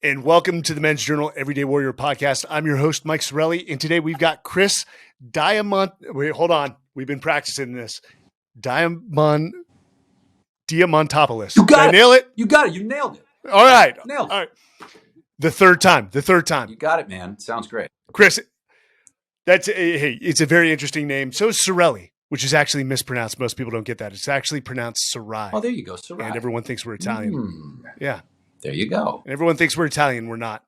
And welcome to the Men's Journal Everyday Warrior podcast. I'm your host, Mike Sarraille, and today we've got Chris Wait, hold on. We've been practicing this. Diamantopoulos. You got Did I it. nail it? You got it. You nailed it. All right. Nailed it. All right. The third time. You got it, man. Sounds great. Chris, it's a very interesting name. So is Sarraille, which is actually mispronounced. Most people don't get that. It's actually pronounced Sarraille. Oh, there you go. Sarraille. And everyone thinks we're Italian. Yeah. There you go. And everyone thinks we're Italian. We're not.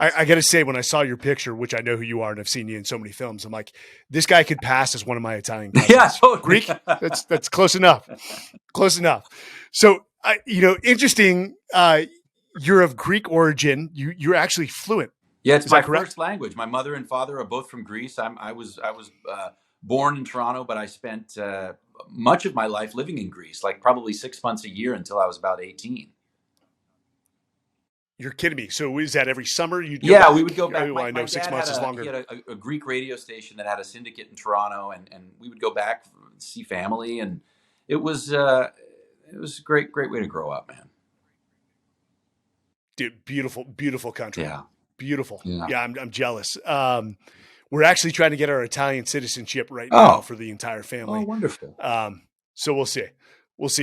I got to say, when I saw your picture, which I know who you are and I've seen you in so many films, I'm like, this guy could pass as one of my Italian cousins. Yeah, totally. Greek. That's close enough. Close enough. So, interesting. You're of Greek origin. You're actually fluent. Yeah, it's my first language. My mother and father are both from Greece. I was born in Toronto, but I spent much of my life living in Greece, like probably 6 months a year until I was about 18. You're kidding me. So is that every summer? We would go back. I know 6 months is longer. He had a Greek radio station that had a syndicate in Toronto, and we would go back, see family, and it was a great way to grow up, man. Dude, beautiful country. Yeah. Beautiful. Yeah, I'm jealous. We're actually trying to get our Italian citizenship right now for the entire family. Oh, wonderful. So we'll see.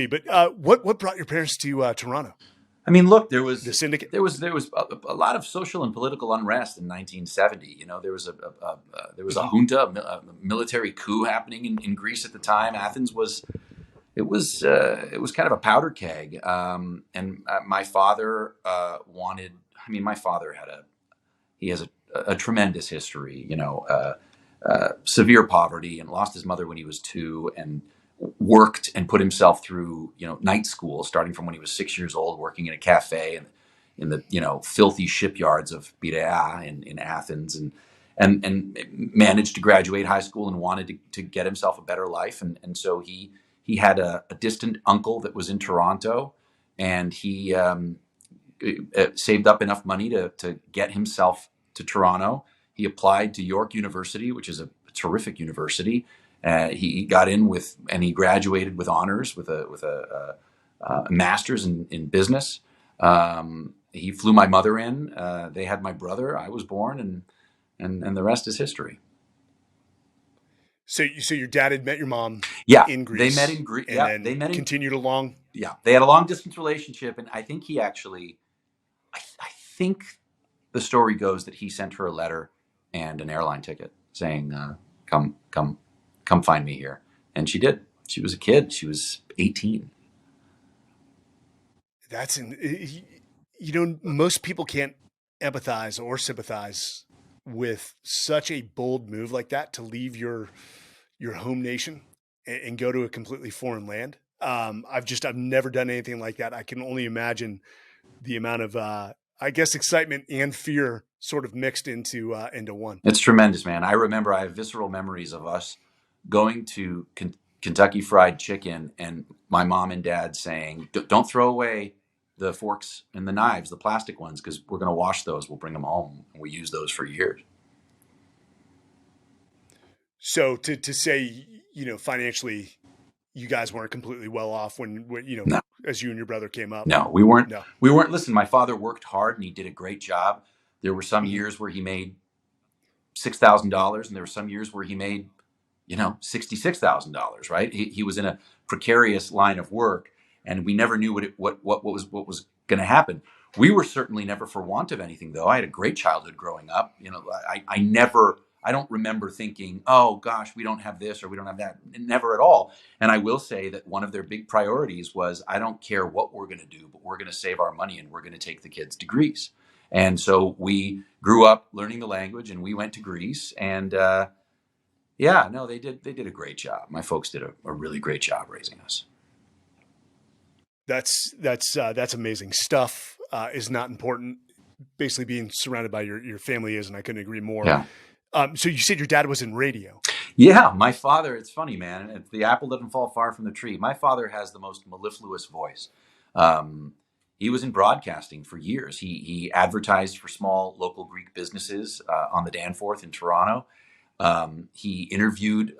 But what brought your parents to Toronto? I mean, look, there was the syndicate. There was a lot of social and political unrest in 1970. You know, there was a junta, a military coup happening in Greece at the time. Athens was kind of a powder keg. And my father wanted. I mean, my father has a tremendous history. You know, severe poverty, and lost his mother when he was 2, and worked and put himself through, night school, starting from when he was 6 years old, working in a cafe and in the, filthy shipyards of Piraea in Athens, and managed to graduate high school and wanted to get himself a better life. And so he had a distant uncle that was in Toronto, and he saved up enough money to get himself to Toronto. He applied to York University, which is a terrific university. He got in and he graduated with honors with a master's in business. He flew my mother in. They had my brother. I was born, and the rest is history. So your dad had met your mom. Yeah, in Greece. They met in Greece. Yeah, they continued along. Yeah, they had a long distance relationship, and I think he actually, I think the story goes that he sent her a letter and an airline ticket saying, "Come find me here." And she did. She was a kid. She was 18. Most people can't empathize or sympathize with such a bold move like that, to leave your home nation and go to a completely foreign land. I've never done anything like that. I can only imagine the amount of, excitement and fear sort of mixed into one. It's tremendous, man. I remember I have visceral memories of us going to Kentucky Fried Chicken, and my mom and dad saying, "Don't throw away the forks and the knives, the plastic ones, because we're going to wash those. We'll bring them home." And we use those for years. So to say, financially, you guys weren't completely well off when No. As you and your brother came up. No, we weren't. No. We weren't. Listen, my father worked hard and he did a great job. There were some years where he made $6,000, and there were some years where he made, $66,000. Right? He was in a precarious line of work, and we never knew what was going to happen. We were certainly never for want of anything, though. I had a great childhood growing up. I don't remember thinking, "Oh gosh, we don't have this or we don't have that." Never at all. And I will say that one of their big priorities was, I don't care what we're going to do, but we're going to save our money and we're going to take the kids to Greece. And so we grew up learning the language, and we went to Greece. And they did a great job. My folks did a really great job raising us. That's amazing. Stuff is not important. Basically, being surrounded by your family is, and I couldn't agree more. Yeah. So you said your dad was in radio. Yeah, my father, it's funny, man. The apple doesn't fall far from the tree. My father has the most mellifluous voice. He was in broadcasting for years. He advertised for small local Greek businesses on the Danforth in Toronto. He interviewed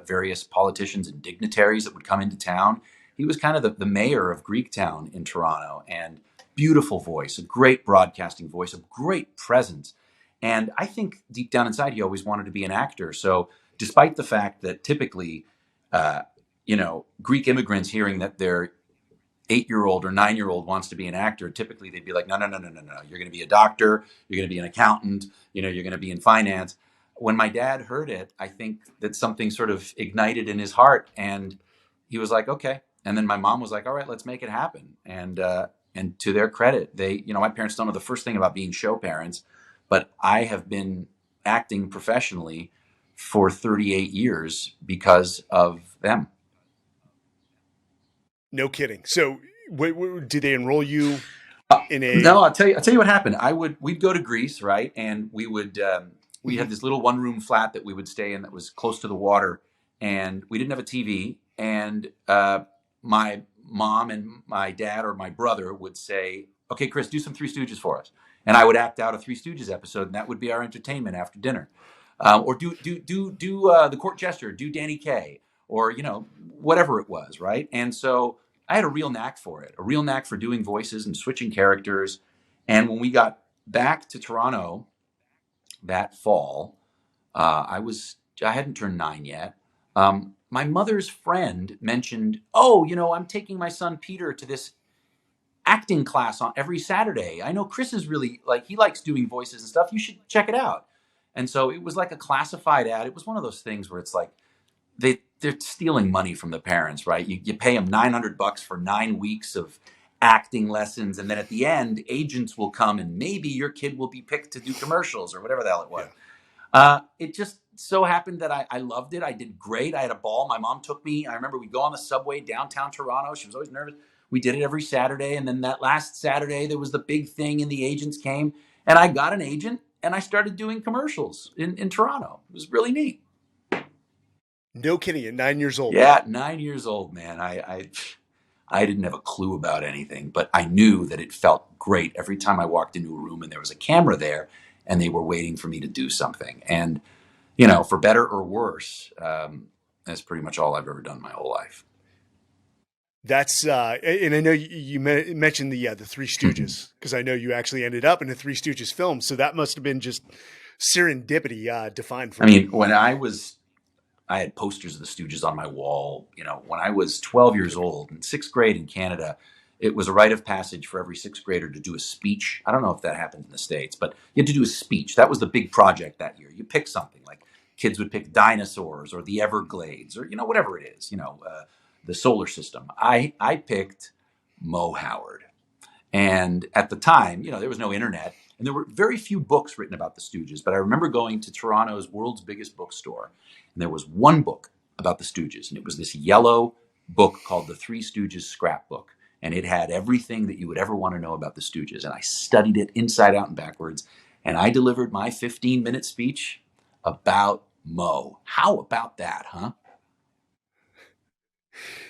various politicians and dignitaries that would come into town. He was kind of the mayor of Greektown in Toronto. And beautiful voice, a great broadcasting voice, a great presence. And I think deep down inside, he always wanted to be an actor. So, despite the fact that typically, uh, Greek immigrants hearing that their 8-year-old or 9-year-old wants to be an actor, typically they'd be like, no, no, no, no, no, no. You're going to be a doctor. You're going to be an accountant. You're going to be in finance. When my dad heard it, I think that something sort of ignited in his heart, and he was like, okay. And then my mom was like, all right, let's make it happen. And to their credit, my parents don't know the first thing about being show parents, but I have been acting professionally for 38 years because of them. No kidding. So, did they enroll you in No, a? I'll tell you what happened. We'd go to Greece, right? And we Mhm. had this little one room flat that we would stay in that was close to the water, and we didn't have a TV. And my mom and my dad or my brother would say, "Okay, Chris, do some Three Stooges for us," and I would act out a Three Stooges episode, and that would be our entertainment after dinner. Or do the court jester, do Danny Kaye, or whatever it was, right? And so I had a real knack for it, a real knack for doing voices and switching characters. And when we got back to Toronto that fall, I hadn't turned 9 yet. My mother's friend mentioned, "Oh, I'm taking my son Peter to this acting class on every Saturday. I know Chris is really like he likes doing voices and stuff. You should check it out." And so it was like a classified ad. It was one of those things where it's like they're stealing money from the parents, right? You pay them $900 for 9 weeks of acting lessons, and then at the end, agents will come and maybe your kid will be picked to do commercials or whatever the hell it was. Yeah. It just so happened that I loved it. I did great. I had a ball. My mom took me. I remember we'd go on the subway downtown Toronto. She was always nervous. We did it every Saturday. And then that last Saturday, there was the big thing, and the agents came. And I got an agent, and I started doing commercials in Toronto. It was really neat. No kidding. At 9 years old. Yeah, 9 years old, man. I didn't have a clue about anything, but I knew that it felt great every time I walked into a room and there was a camera there, and they were waiting for me to do something. And for better or worse, that's pretty much all I've ever done my whole life. That's and I know you mentioned the Three Stooges, because I know you actually ended up in a Three Stooges film. So that must have been just serendipity defined I for you. mean, I had posters of the Stooges on my wall. When I was 12 years old in sixth grade in Canada, it was a rite of passage for every sixth grader to do a speech. I don't know if that happened in the States, but you had to do a speech. That was the big project that year. You pick something like kids would pick dinosaurs or the Everglades or, whatever it is, the solar system. I picked Mo Howard. And at the time, there was no internet and there were very few books written about the Stooges. But I remember going to Toronto's world's biggest bookstore, and there was one book about the Stooges. And it was this yellow book called The Three Stooges Scrapbook. And it had everything that you would ever want to know about the Stooges. And I studied it inside out and backwards. And I delivered my 15-minute speech about Mo. How about that, huh?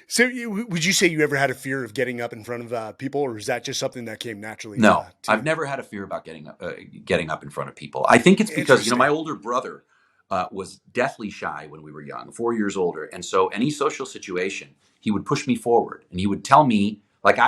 So, would you say you ever had a fear of getting up in front of people, or is that just something that came naturally No, to I've you? never had a fear about getting up in front of people. I think it's because my Interesting. older brother was deathly shy when we were young, 4 years older, and so any social situation, he would push me forward, and he would tell me like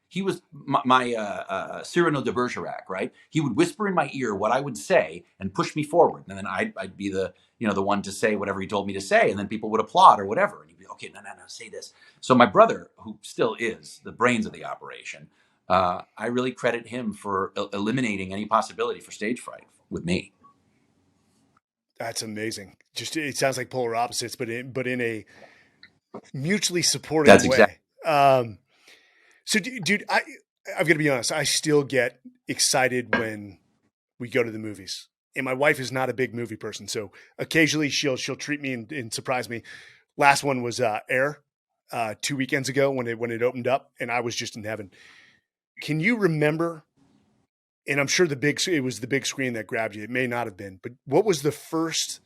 he was my Cyrano de Bergerac, right? He would whisper in my ear what I would say and push me forward, and then I'd be the one to say whatever he told me to say, and then people would applaud or whatever, and he'd be okay, no, no, no, say this. So my brother, who still is the brains of the operation, I really credit him for eliminating any possibility for stage fright with me. That's amazing. Just it sounds like polar opposites, but in a mutually supportive That's exactly. way. So, dude, I've got to be honest. I still get excited when we go to the movies, and my wife is not a big movie person, so occasionally she'll treat me and surprise me. Last one was Air 2 weekends ago when it opened up, and I was just in heaven. Can you remember? And I'm sure it was the big screen that grabbed you. It may not have been, but what was the first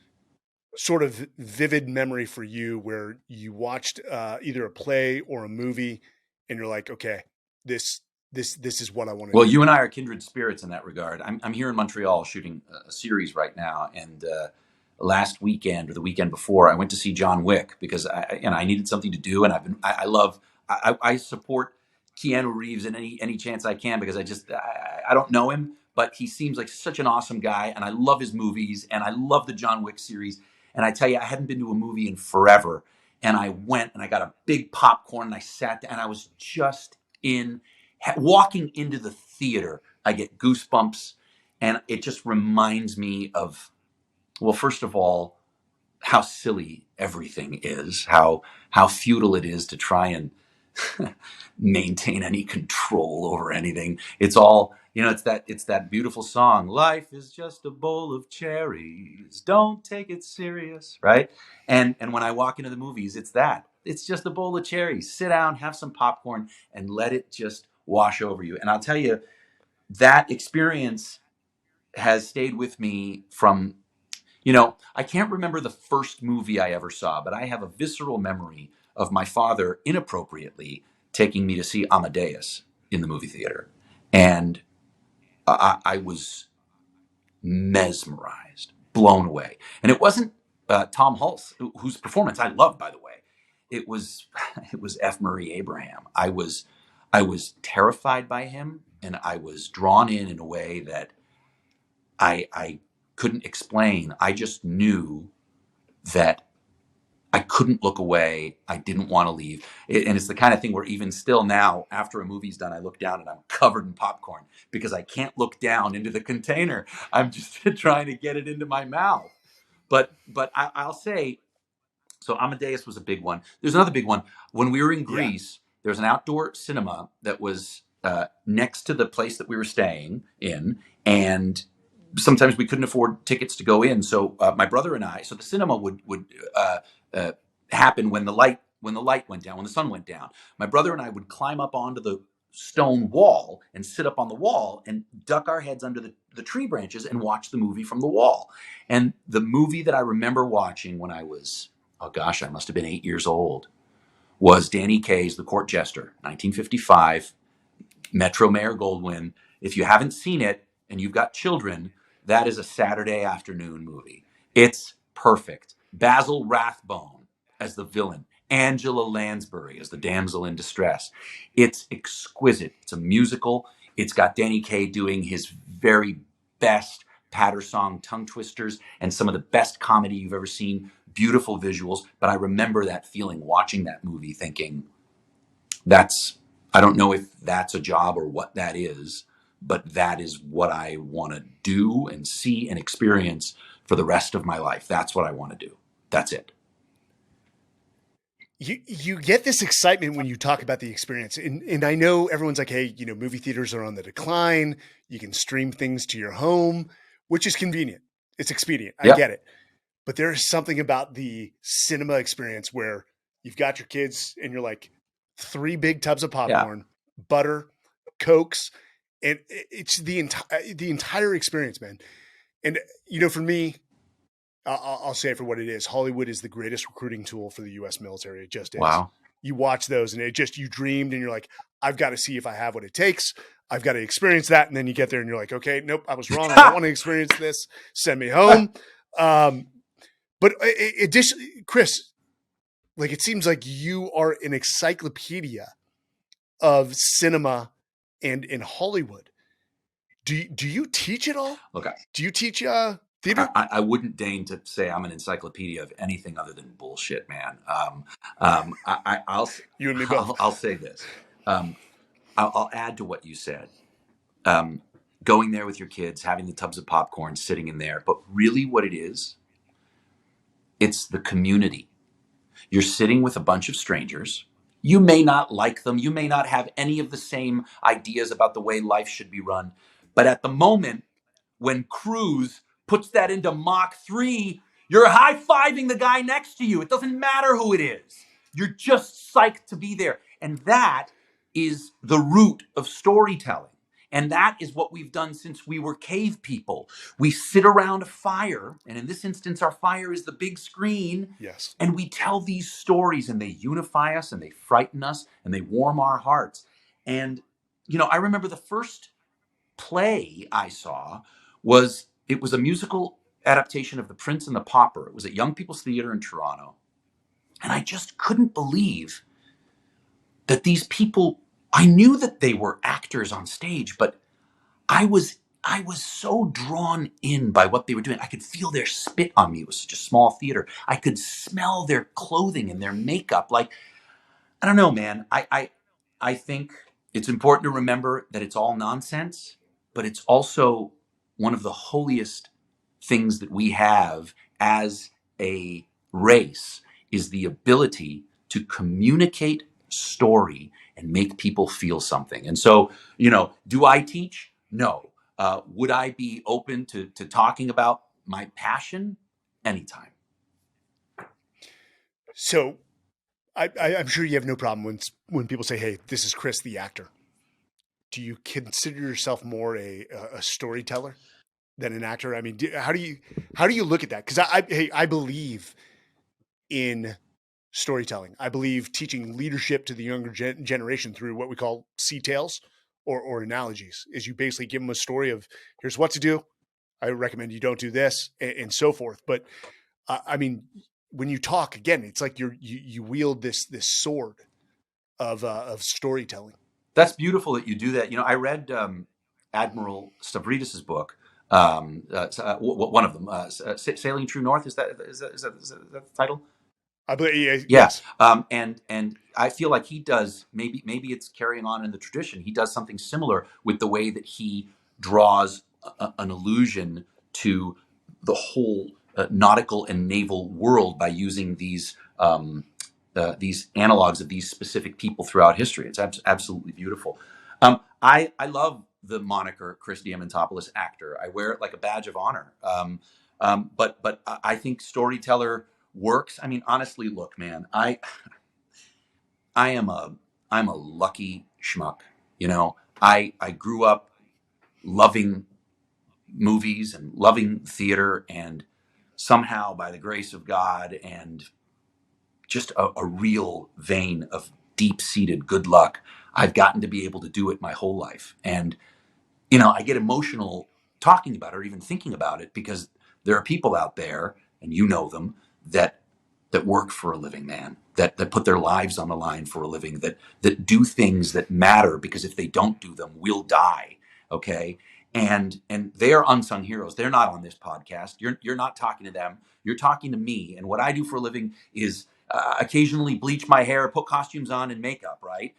sort of vivid memory for you where you watched either a play or a movie, and you're like, okay, this is what I want to Well, do. you and I are kindred spirits in that regard. I'm here in Montreal shooting a series right now, and last weekend or the weekend before, I went to see John Wick because I needed something to do, and I love I support Keanu Reeves in any chance I can, because I don't know him, but he seems like such an awesome guy, and I love his movies, and I love the John Wick series. And I tell you, I hadn't been to a movie in forever, and I went and I got a big popcorn and I sat down, and I was just in walking into the theater. I get goosebumps, and it just reminds me of, well, first of all, how silly everything is, how futile it is to try and maintain any control over anything. It's all, it's that beautiful song, life is just a bowl of cherries, don't take it serious, right? And when I walk into the movies, it's just a bowl of cherries. Sit down, have some popcorn, and let it just wash over you. And I'll tell you, that experience has stayed with me from, I can't remember the first movie I ever saw, but I have a visceral memory of my father inappropriately taking me to see Amadeus in the movie theater. And I was mesmerized, blown away. And it wasn't Tom Hulce, whose performance I love, by the way. It was it was F. Murray Abraham. I was terrified by him, and I was drawn in a way that I couldn't explain. I just knew that I couldn't look away. I didn't want to leave. And it's the kind of thing where even still now, after a movie's done, I look down and I'm covered in popcorn because I can't look down into the container. I'm just trying to get it into my mouth. But I'll say, so Amadeus was a big one. There's another big one. When we were in Yeah. Greece, there was an outdoor cinema that was next to the place that we were staying in, and sometimes we couldn't afford tickets to go in. So my brother and I, so the cinema would uh, uh, happen when the light went down, when the sun went down. My brother and I would climb up onto the stone wall and sit up on the wall and duck our heads under the tree branches and watch the movie from the wall. And the movie that I remember watching when I was, oh gosh, I must have been 8 years old, was Danny Kaye's The Court Jester, 1955, Metro Mayor Goldwyn. If you haven't seen it and you've got children, that is a Saturday afternoon movie. It's perfect. Basil Rathbone as the villain, Angela Lansbury as the damsel in distress. It's exquisite. It's a musical. It's got Danny Kaye doing his very best patter song tongue twisters and some of the best comedy you've ever seen. Beautiful visuals. But I remember that feeling watching that movie thinking, that's, I don't know if that's a job or what that is, but that is what I want to do and see and experience for the rest of my life. That's what I want to do. That's it. You get this excitement when you talk about the experience, and I know everyone's like, hey, movie theaters are on the decline. You can stream things to your home, which is convenient. It's expedient. I Yep. get it. But there is something about the cinema experience where you've got your kids and you're like, three big tubs of Yeah. popcorn, butter, cokes, and it's the entire experience, man. And for me, I'll say it for what it is. Hollywood is the greatest recruiting tool for the U.S. military. It just is. Wow. You watch those, and you dreamed, and you're like, I've got to see if I have what it takes. I've got to experience that, and then you get there, and you're like, okay, nope, I was wrong. I don't want to experience this. Send me home. But additionally, Chris, like it seems like you are an encyclopedia of cinema and in Hollywood. Do you teach it all? Look, Do you teach theater? I wouldn't deign to say I'm an encyclopedia of anything other than bullshit, man. You and me both. I'll say this. I'll add to what you said. Um, Going there with your kids, having the tubs of popcorn, sitting in there. But really, what it is, it's the community. You're sitting with a bunch of strangers. You may not like them. You may not have any of the same ideas about the way life should be run. But at the moment when Cruz puts that into Mach 3, you're high fiving the guy next to you. It doesn't matter who it is. You're just psyched to be there. And that is the root of storytelling. And that is what we've done since we were cave people. We sit around a fire, and in this instance, our fire is the big screen, Yes. and we tell these stories, and they unify us, and they frighten us, and they warm our hearts. And, I remember the first play I saw it was a musical adaptation of The Prince and the Pauper. It was at Young People's Theatre in Toronto. And I just couldn't believe that these people I knew that they were actors on stage, but I was I was so drawn in by what they were doing. I could feel their spit on me. It was such a small theater. I could smell their clothing and their makeup. Like, I don't know, man. I think it's important to remember that it's all nonsense, but it's also one of the holiest things that we have as a race is the ability to communicate story and make people feel something. And so, do I teach? No. Would I be open to talking about my passion? Anytime. So I'm sure you have no problem when people say, "Hey, this is Chris, the actor." Do you consider yourself more a storyteller than an actor? I mean, how do you look at that? Because I believe in storytelling. I believe teaching leadership to the younger generation through what we call sea tales or analogies. Is you basically give them a story of here's what to do. I recommend you don't do this, and so forth. But I mean, when you talk again, it's like you wield this sword of storytelling. That's beautiful that you do that. I read Admiral Stavridis's book. One of them, "Sailing True North." Is that the title? I believe Yeah, yes. and I feel like he does. Maybe it's carrying on in the tradition. He does something similar with the way that he draws an allusion to the whole nautical and naval world by using these analogs of these specific people throughout history. It's absolutely beautiful. I love the moniker Chris Diamantopoulos actor. I wear it like a badge of honor. But I think storyteller works. I mean, honestly, look, man, I am I'm a lucky schmuck. I grew up loving movies and loving theater, and somehow by the grace of God and just a real vein of deep-seated good luck, I've gotten to be able to do it my whole life. And I get emotional talking about it or even thinking about it because there are people out there, and you know them, that work for a living, man, that put their lives on the line for a living, that do things that matter, because if they don't do them, we'll die. Okay. And they are unsung heroes. They're not on this podcast. You're not talking to them. You're talking to me. And what I do for a living is occasionally bleach my hair, put costumes on, and makeup. Right.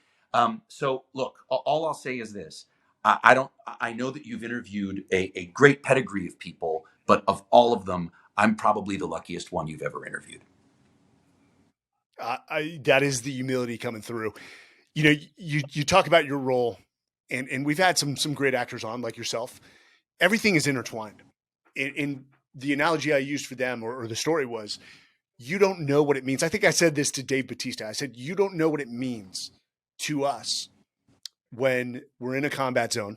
So look, all I'll say is this: I don't. I know that you've interviewed a great pedigree of people, but of all of them, I'm probably the luckiest one you've ever interviewed. That is the humility coming through. You talk about your role, and we've had some great actors on like yourself. Everything is intertwined. In the analogy I used for them, or the story was, you don't know what it means. I think I said this to Dave Bautista. I said, you don't know what it means to us when we're in a combat zone.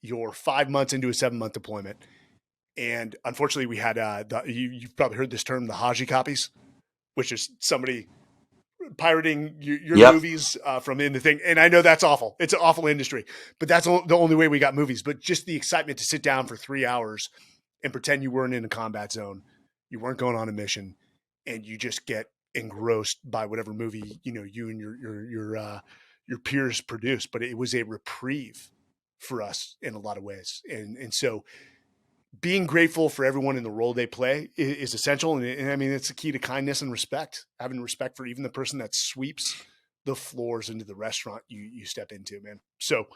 You're 5 months into a 7-month deployment. And unfortunately, we had, you've probably heard this term, the Haji copies, which is somebody pirating your Yep. movies from in the thing. And I know that's awful. It's an awful industry, but that's the only way we got movies. But just the excitement to sit down for 3 hours and pretend you weren't in a combat zone, you weren't going on a mission, and you just get engrossed by whatever movie you and your peers produced. But it was a reprieve for us in a lot of ways, and so being grateful for everyone in the role they play is essential. And I mean, it's the key to kindness and respect, having respect for even the person that sweeps the floors into the restaurant you step into, man. So,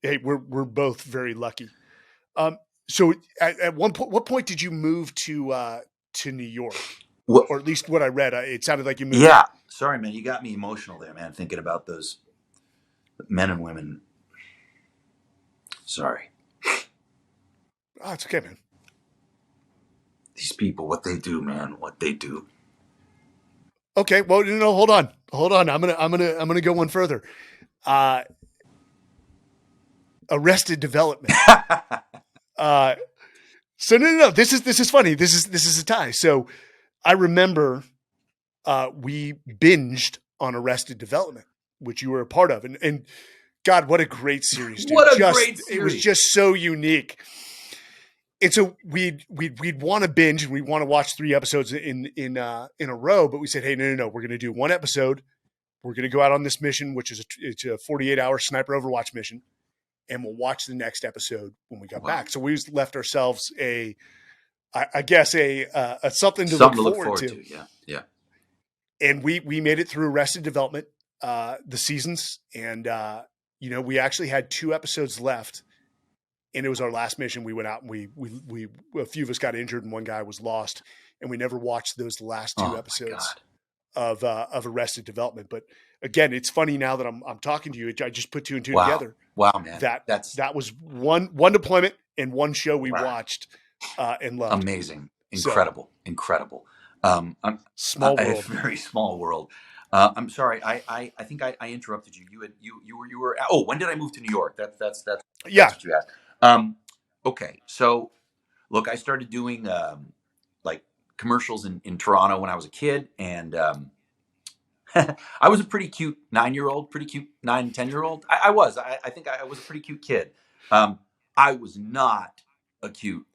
hey, we're both very lucky. So at what point did you move to New York? Well, Or at least what I read, it sounded like you moved. yeah. Sorry, man. You got me emotional there, man. Thinking about those men and women. Sorry. Oh, it's okay, man. These people, what they do, man. What they do. Okay. Well, hold on. I'm gonna go one further. Uh, Arrested Development. Uh, so no. This is funny. This is a tie. So I remember we binged on Arrested Development, which you were a part of, and God, what a great series, dude! What a great It was series. just so unique. And so we'd want to binge and we want to watch 3 episodes in a row, but we said, hey, no, we're going to do one episode we're going to go out on this mission, which is it's a 48-hour sniper Overwatch mission, and we'll watch the next episode when we got Wow. back. So we left ourselves I guess a something to look Something to look forward forward to. to. Yeah. Yeah. And we made it through Arrested Development, the seasons, and we actually had 2 episodes left, and it was our last mission. We went out and we a few of us got injured and one guy was lost, and we never watched those last 2 Oh my episodes God. of Arrested Development. But again, it's funny now that I'm talking to you. I just put 2 and 2 Wow. together. Wow, man. That was one deployment and one show we watched and loved. Amazing. Incredible. So, incredible. Small world. Very small world. I'm sorry. I think I interrupted you. You were. Oh, when did I move to New York? That's Yeah. what you asked. Okay. So look, I started doing like commercials in Toronto when I was a kid, and I was a pretty cute 9-year-old, pretty cute 9, 10-year-old. I think I was a pretty cute kid. I was not a cute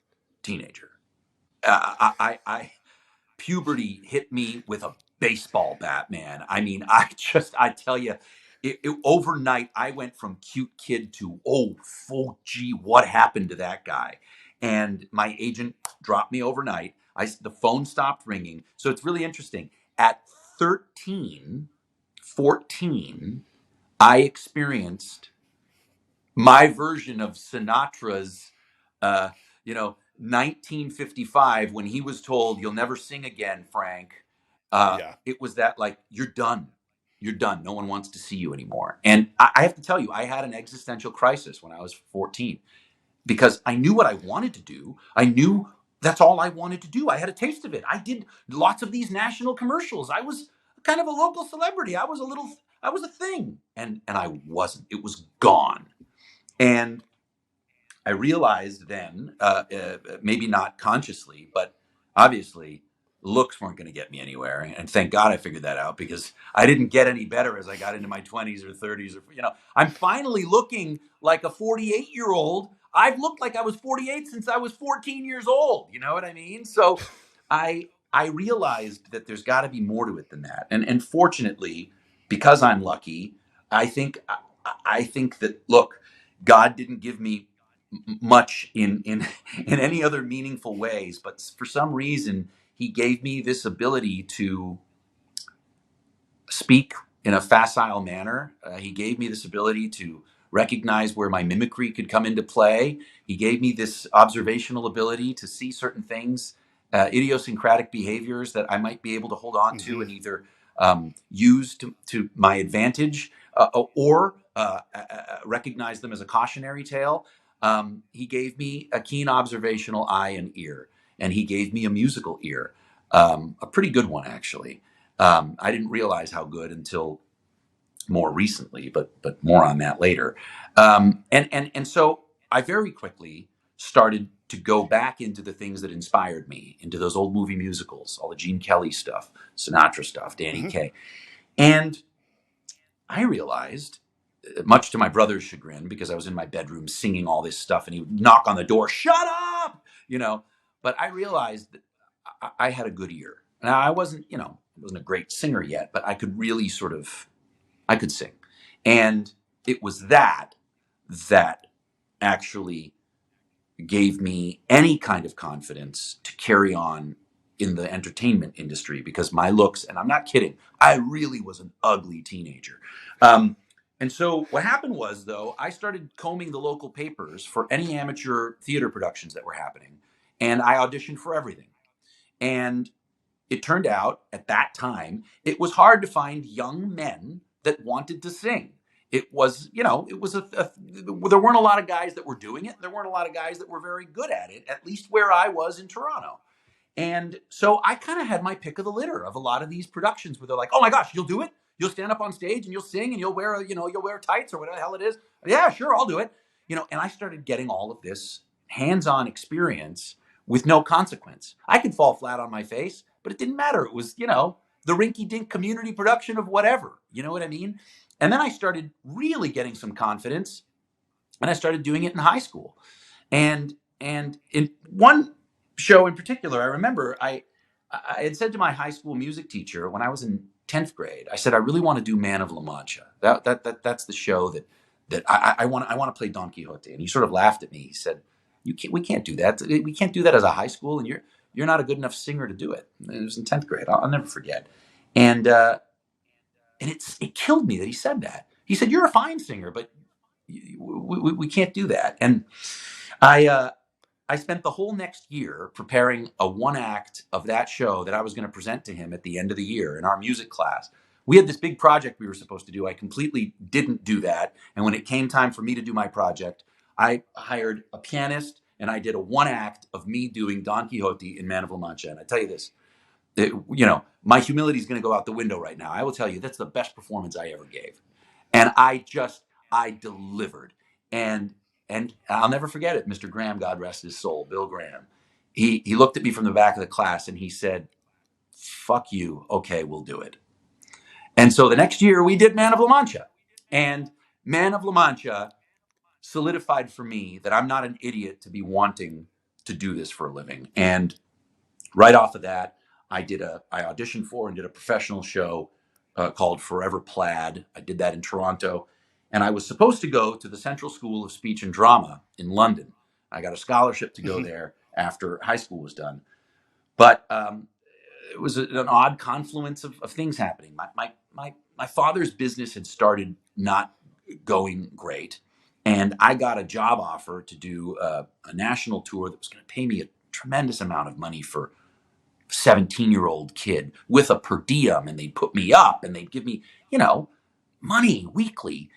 teenager. I puberty hit me with a baseball bat, man. I mean, I tell you, overnight, I went from cute kid to, gee, what happened to that guy? And my agent dropped me overnight. The phone stopped ringing. So it's really interesting. At 13, 14, I experienced my version of Sinatra's, uh, 1955, when he was told, "You'll never sing again, Frank." Yeah. It was that, like, you're done. You're done. No one wants to see you anymore. And I have to tell you, I had an existential crisis when I was 14 because I knew what I wanted to do. I knew that's all I wanted to do. I had a taste of it. I did lots of these national commercials. I was kind of a local celebrity. I was a thing. And I wasn't. It was gone. And I realized then, maybe not consciously, but obviously, looks weren't going to get me anywhere. And thank God I figured that out, because I didn't get any better as I got into my 20s or 30s. I'm finally looking like a 48-year-old. I've looked like I was 48 since I was 14 years old. You know what I mean? So I realized that there's got to be more to it than that. And fortunately, because I'm lucky, I think I think that, look, God didn't give me much in in any other meaningful ways, but for some reason he gave me this ability to speak in a facile manner. He gave me this ability to recognize where my mimicry could come into play. He gave me this observational ability to see certain things, idiosyncratic behaviors that I might be able to hold on to and either use to my advantage, or recognize them as a cautionary tale. He gave me a keen observational eye and ear, and he gave me a musical ear, a pretty good one, actually. I didn't realize how good until more recently, but more on that later. And so I very quickly started to go back into the things that inspired me, into those old movie musicals, all the Gene Kelly stuff, Sinatra stuff, Danny Kaye. And I realized, much to my brother's chagrin, because I was in my bedroom singing all this stuff and he would knock on the door, "Shut up!" But I realized that I had a good ear. Now, I wasn't a great singer yet, but I could really I could sing. And it was that actually gave me any kind of confidence to carry on in the entertainment industry, because my looks, and I'm not kidding, I really was an ugly teenager. And so what happened was, though, I started combing the local papers for any amateur theater productions that were happening, and I auditioned for everything. And it turned out at that time, it was hard to find young men that wanted to sing. It was, there weren't a lot of guys that were doing it. There weren't a lot of guys that were very good at it, at least where I was in Toronto. And so I kind of had my pick of the litter of a lot of these productions where they're like, "Oh my gosh, you'll do it? You'll stand up on stage and you'll sing and you'll wear tights or whatever the hell it is." "Yeah, sure, I'll do it." And I started getting all of this hands-on experience with no consequence. I could fall flat on my face, but it didn't matter. It was, the rinky-dink community production of whatever. You know what I mean? And then I started really getting some confidence, and I started doing it in high school. And in one show in particular, I remember I had said to my high school music teacher when I was in 10th grade, I said, I really want to do Man of La Mancha. That's the show that I want to play Don Quixote. And he sort of laughed at me. He said, we can't do that. We can't do that as a high school. And you're not a good enough singer to do it. And it was in 10th grade. I'll never forget. And it killed me that he said that. He said, you're a fine singer, but we can't do that. And I, I spent the whole next year preparing a one act of that show that I was going to present to him at the end of the year in our music class. We had this big project we were supposed to do. I completely didn't do that. And when it came time for me to do my project, I hired a pianist and I did a one act of me doing Don Quixote in Man of La Mancha. And I tell you this, my humility is going to go out the window right now. I will tell you that's the best performance I ever gave. And I delivered. And I'll never forget it. Mr. Graham, God rest his soul, Bill Graham. He looked at me from the back of the class and he said, "Fuck you. Okay, we'll do it." And so the next year we did Man of La Mancha. And Man of La Mancha solidified for me that I'm not an idiot to be wanting to do this for a living. And right off of that, I auditioned for and did a professional show called Forever Plaid. I did that in Toronto. And I was supposed to go to the Central School of Speech and Drama in London. I got a scholarship to go there after high school was done. But it was an odd confluence of things happening. My father's business had started not going great. And I got a job offer to do a national tour that was going to pay me a tremendous amount of money for 17-year-old kid with a per diem, and they'd put me up and they'd give me, money weekly.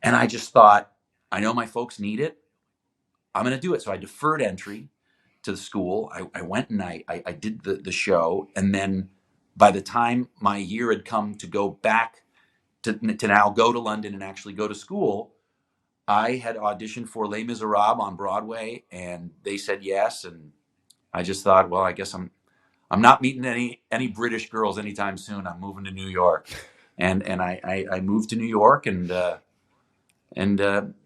And I just thought, I know my folks need it. I'm going to do it. So I deferred entry to the school. I went and I did the show. And then by the time my year had come to go back to now go to London and actually go to school, I had auditioned for Les Miserables on Broadway and they said yes. And I just thought, well, I guess I'm not meeting any British girls anytime soon. I'm moving to New York, and I moved to New York, and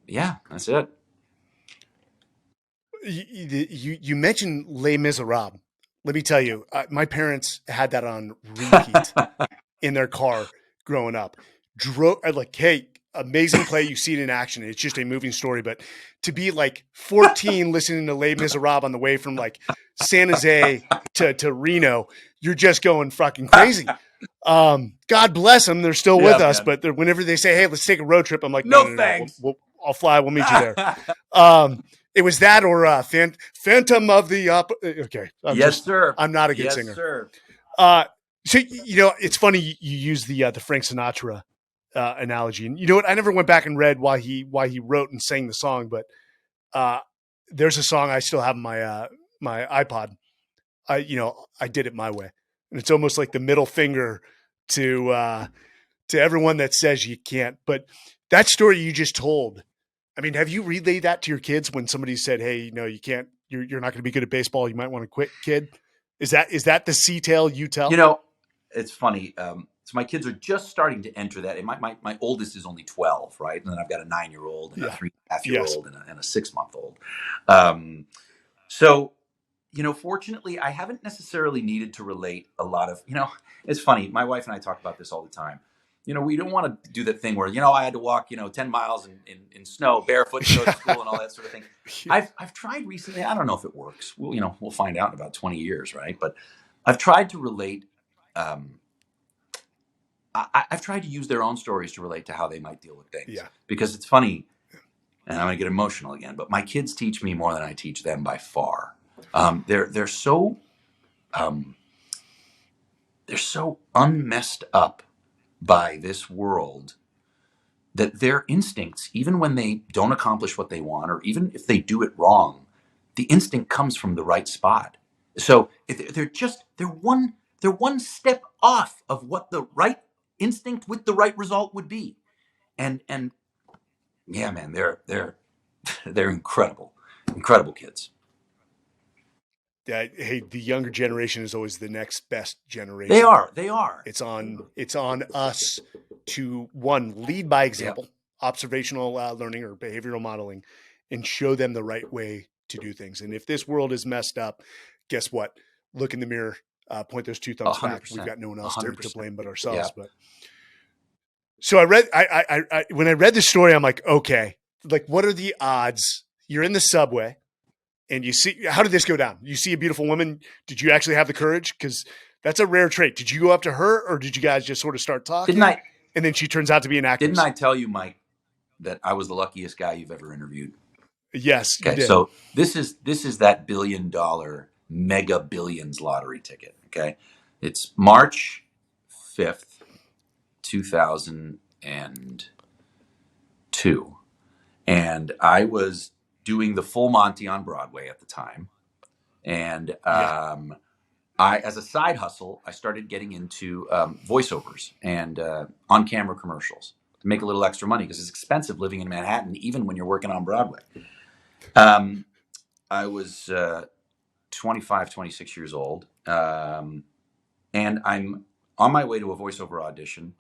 yeah, that's it. You mentioned Les Miserables. Let me tell you, my parents had that on repeat in their car growing up. Like, hey, amazing play. You see it in action. It's just a moving story. But to be like 14 listening to Les Miserables on the way from like San Jose to Reno, you're just going fucking crazy. God bless them. They're still with us. Man. But whenever they say, hey, let's take a road trip, I'm like, no thanks. I'll fly. We'll meet you there. It was that or Phantom of the okay. Sir. I'm not a good singer. Sir. So it's funny you use the Frank Sinatra analogy, and you know what? I never went back and read why he wrote and sang the song, but there's a song I still have in my my iPod. I did it my way, and it's almost like the middle finger to everyone that says you can't. But that story you just told, I mean, have you relayed that to your kids when somebody said, "Hey, you can't, you're not going to be good at baseball. You might want to quit, kid"? Is that the sea tale you tell? It's funny. So my kids are just starting to enter that. And my oldest is only 12, right? And then I've got a 9-year-old and a 3.5-year-old and a 6-month-old. So, fortunately, I haven't necessarily needed to relate a lot of, it's funny. My wife and I talk about this all the time. We don't want to do that thing where, I had to walk, 10 miles in snow, barefoot to go to school and all that sort of thing. I've tried recently. I don't know if it works. We'll find out in about 20 years, right? But I've tried to relate. I've tried to use their own stories to relate to how they might deal with things. Yeah. Because it's funny, and I'm going to get emotional again, but my kids teach me more than I teach them by far. They're so unmessed up by this world that their instincts, even when they don't accomplish what they want, or even if they do it wrong, the instinct comes from the right spot. So they're one step off of what the right instinct with the right result would be. And yeah, man, they're incredible kids. Yeah, hey, the younger generation is always the next best generation. They are. It's on us to lead by example, observational learning or behavioral modeling, and show them the right way to do things. And if this world is messed up, guess what? Look in the mirror Point those two a thumbs hundred back. We've percent, got no one a else hundred to percent. blame but Yeah. ourselves. But so when I read the story, I'm like, okay, like what are the odds? You're in the subway and you see, how did this go down? You see a beautiful woman. Did you actually have the courage? Because that's a rare trait. Did you go up to her, or did you guys just sort of start Didn't talking? I? And then she turns out to be an Didn't actress. I tell you, Mike, that I was the luckiest guy you've ever interviewed? Yes, you Okay, did. so this is that $1 billion mega billions lottery ticket. Okay, it's March 5th, 2002, and I was doing the Full Monty on Broadway at the time, and Yeah. I, as a side hustle, I started getting into voiceovers and on-camera commercials to make a little extra money because it's expensive living in Manhattan, even when you're working on Broadway. Um, I was 25, 26 years old, and I'm on my way to a voiceover audition,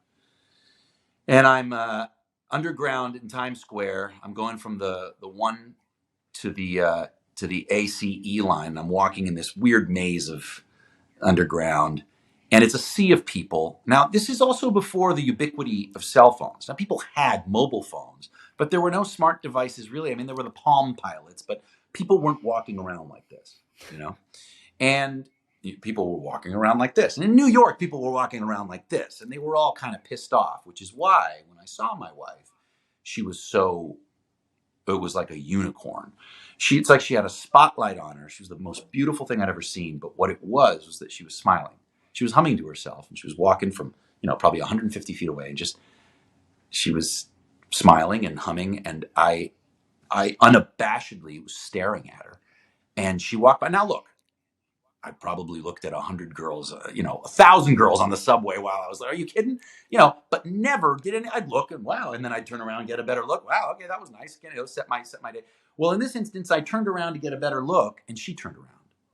and I'm underground in Times Square. I'm going from the one to the ACE line. I'm walking in this weird maze of underground, and it's a sea of people. Now, this is also before the ubiquity of cell phones. Now, people had mobile phones, but there were no smart devices really. I mean, there were the Palm Pilots, but people weren't walking around like this, you know? And people were walking around like this. And in New York, people were walking around like this, and they were all kind of pissed off, which is why when I saw my wife, she was so, it was like a unicorn. It's like she had a spotlight on her. She was the most beautiful thing I'd ever seen. But what it was that she was smiling. She was humming to herself, and she was walking from, probably 150 feet away, and just she was smiling and humming, and I unabashedly was staring at her. And she walked by. Now look, I probably looked at 100 girls, 1,000 girls on the subway while I was there. Are you kidding? But never did any. I'd look and wow, and then I'd turn around and get a better look. Wow, okay, that was nice. Set my day. Well, in this instance, I turned around to get a better look, and she turned around.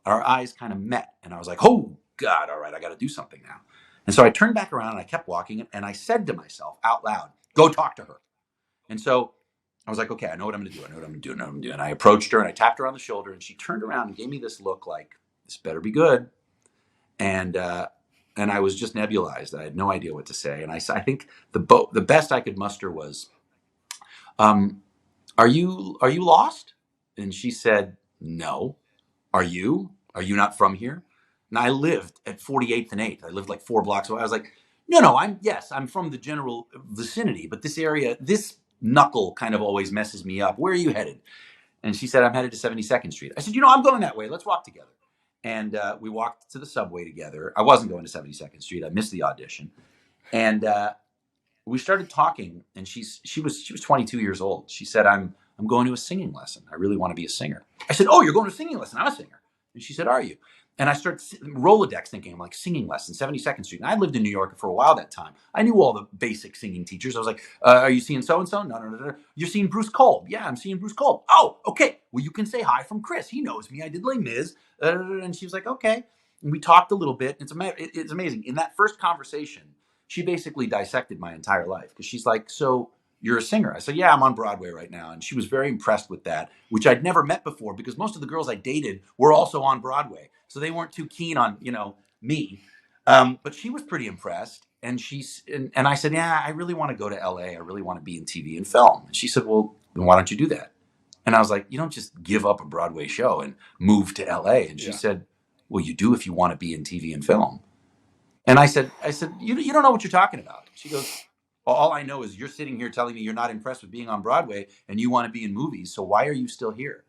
Our eyes kind of met, and I was like, "Oh God, all right, I got to do something now." And so I turned back around and I kept walking, and I said to myself out loud, "Go talk to her." And so I was like, "Okay, I know what I'm going to do. I know what I'm going to do. I know what I'm going to do." And I approached her and I tapped her on the shoulder, and she turned around and gave me this look like, "This better be good." and and I was just nebulized. I had no idea what to say, and I think the best I could muster was, um, "Are you lost?" And she said, "No." "Are you? Are you not from here?" And I lived at 48th and 8th. I lived like 4 blocks away. I was like, "No, I'm from the general vicinity, but this area, this knuckle kind of always messes me up. Where are you headed?" And she said, "I'm headed to 72nd Street." I said, "I'm going that way. Let's walk together." And we walked to the subway together. I wasn't going to 72nd Street. I missed the audition. And we started talking. And she was 22 years old. She said, I'm going to a singing lesson. I really want to be a singer." I said, "Oh, you're going to a singing lesson? I'm a singer." And she said, "Are you?" And I started Rolodex thinking, I'm like, singing lesson, 72nd Street. And I lived in New York for a while that time. I knew all the basic singing teachers. I was like, "Are you seeing so-and-so?" "No, no, no, no." "You're seeing Bruce Kolb?" "Yeah, I'm seeing Bruce Kolb." "Oh, okay. Well, you can say hi from Chris. He knows me. I did Les Mis." And she was like, "Okay." And we talked a little bit. It's amazing. In that first conversation, she basically dissected my entire life because she's like, "So you're a singer?" I said, "Yeah, I'm on Broadway right now." And she was very impressed with that, which I'd never met before because most of the girls I dated were also on Broadway. So they weren't too keen on, me. But she was pretty impressed. And I said, "Yeah, I really want to go to LA. I really want to be in TV and film." And she said, "Well, then why don't you do that?" And I was like, "You don't just give up a Broadway show and move to LA." And she Yeah. said, "Well, you do if you want to be in TV and film." And I said, you don't know what you're talking about." She goes, "Well, all I know is you're sitting here telling me you're not impressed with being on Broadway and you want to be in movies. So why are you still here?"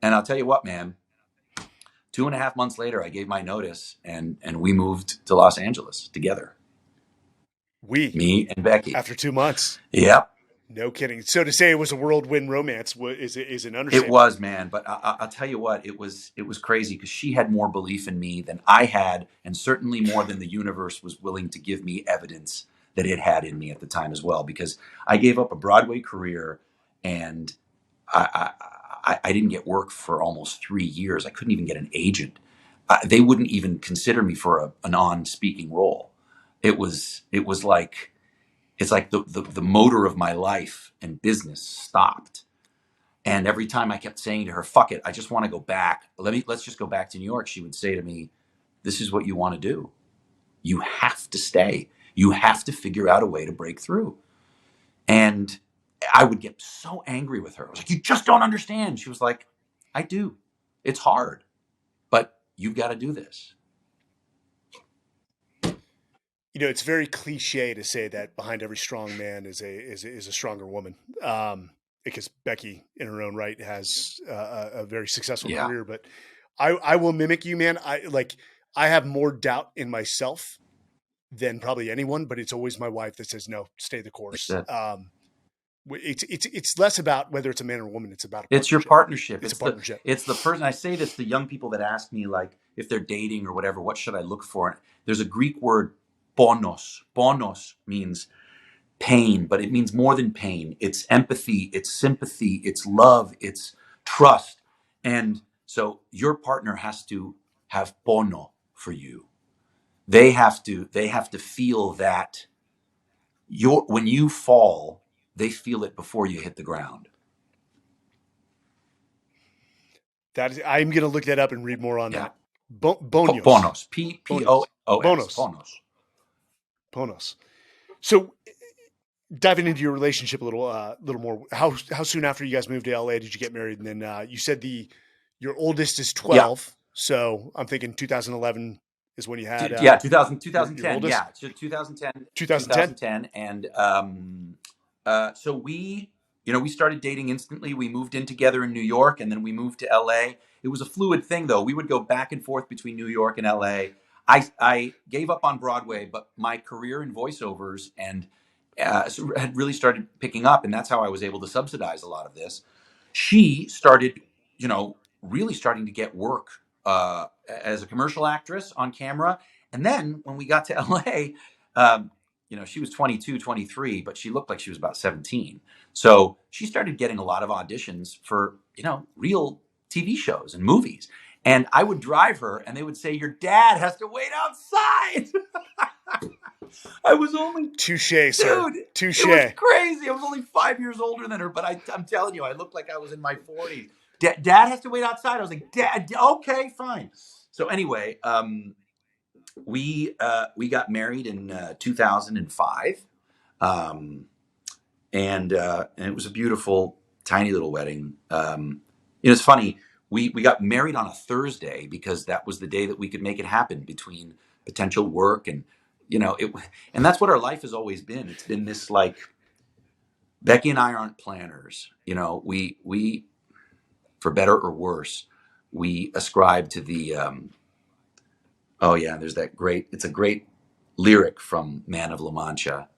And I'll tell you what, man, 2.5 months later, I gave my notice and we moved to Los Angeles together. We, Me and Becky. after 2 months. Yep. No kidding. So to say it was a whirlwind romance is an It understatement. was, man. But I'll tell you what, it was crazy because she had more belief in me than I had, and certainly more than the universe was willing to give me evidence that it had in me at the time as well. Because I gave up a Broadway career, and I didn't get work for almost 3 years. I couldn't even get an agent. They wouldn't even consider me for a non-speaking role. It was like it's like the motor of my life and business stopped. And every time I kept saying to her, "Fuck it, I just want to go back. Let's just go back to New York," she would say to me, this is what you want to do. You have to stay. You have to figure out a way to break through. And I would get so angry with her. I was like, you just don't understand. She was like, I do. It's hard, but you've got to do this. It's very cliche to say that behind every strong man is a stronger woman. Because Becky, in her own right, has a very successful Yeah. career. But I will mimic you, man. I have more doubt in myself than probably anyone, but it's always my wife that says, no, stay the course. It's less about whether it's a man or a woman. It's about a It's your partnership. partnership. It's a partnership. It's the person. I say this to young people that ask me, like, if they're dating or whatever, what should I look for? There's a Greek word, ponos. Ponos means pain, but it means more than pain. It's empathy, it's sympathy, it's love, it's trust. And so your partner has to have pono for you. They have to feel that when you fall, they feel it before you hit the ground. I'm going to look that up and read more on that. Bonos. Ponos. Ponos. Ponos. Ponos. So, diving into your relationship a little more. How soon after you guys moved to LA did you get married? And then you said your oldest is 12. Yeah. So I'm thinking 2011 is when you had 2010. Yeah, so 2010. 2010. And so we started dating instantly. We moved in together in New York, and then we moved to LA. It was a fluid thing, though. We would go back and forth between New York and LA. I gave up on Broadway, but my career in voiceovers and had really started picking up, and that's how I was able to subsidize a lot of this. She started, really starting to get work as a commercial actress on camera. And then when we got to LA, she was 22, 23, but she looked like she was about 17. So she started getting a lot of auditions for, real TV shows and movies. And I would drive her and they would say, your dad has to wait outside. I was only touche, sir. Touche. It was crazy. I was only 5 years older than her, but I'm telling you, I looked like I was in my 40s. Dad has to wait outside. I was like, Dad, okay, fine. So anyway, we got married in 2005, and it was a beautiful, tiny little wedding. It's funny. We got married on a Thursday because that was the day that we could make it happen between potential work and and that's what our life has always been. It's been this, like, Becky and I aren't planners. We for better or worse, we ascribe to the there's it's a great lyric from Man of La Mancha.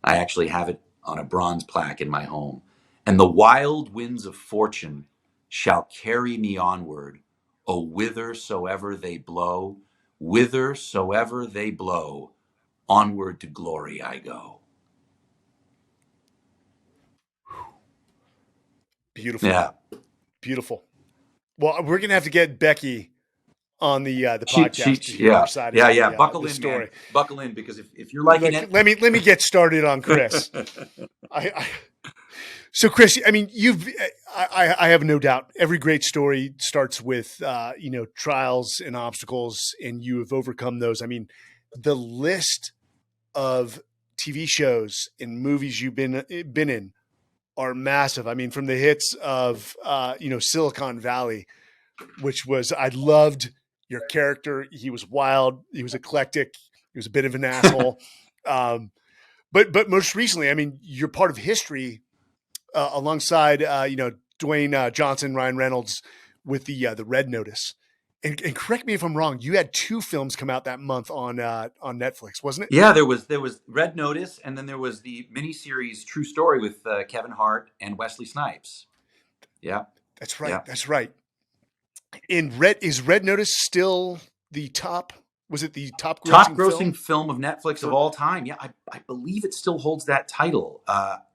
I actually have it on a bronze plaque in my home. And the wild winds of fortune shall carry me onward, whithersoever they blow, onward to glory I go. Beautiful. Yeah. Beautiful. Well, we're going to have to get Becky on the podcast to hear her side of the Buckle in, story. Man. Buckle in, because if you're liking it. Let me get started on Chris. So Chris, I mean, I have no doubt every great story starts with, trials and obstacles, and you have overcome those. I mean, the list of TV shows and movies you've been in are massive. I mean, from the hits of, Silicon Valley, which was, I loved your character. He was wild. He was eclectic. He was a bit of an asshole. But most recently, I mean, you're part of history alongside, Dwayne Johnson, Ryan Reynolds with the Red Notice. And correct me if I'm wrong, you had 2 films come out that month on Netflix, wasn't it? Yeah, there was Red Notice, and then there was the miniseries True Story with Kevin Hart and Wesley Snipes. Yeah, that's right. Yeah. That's right. Is Red Notice still the top? Was it the top grossing film of Netflix of all time? Yeah, I believe it still holds that title.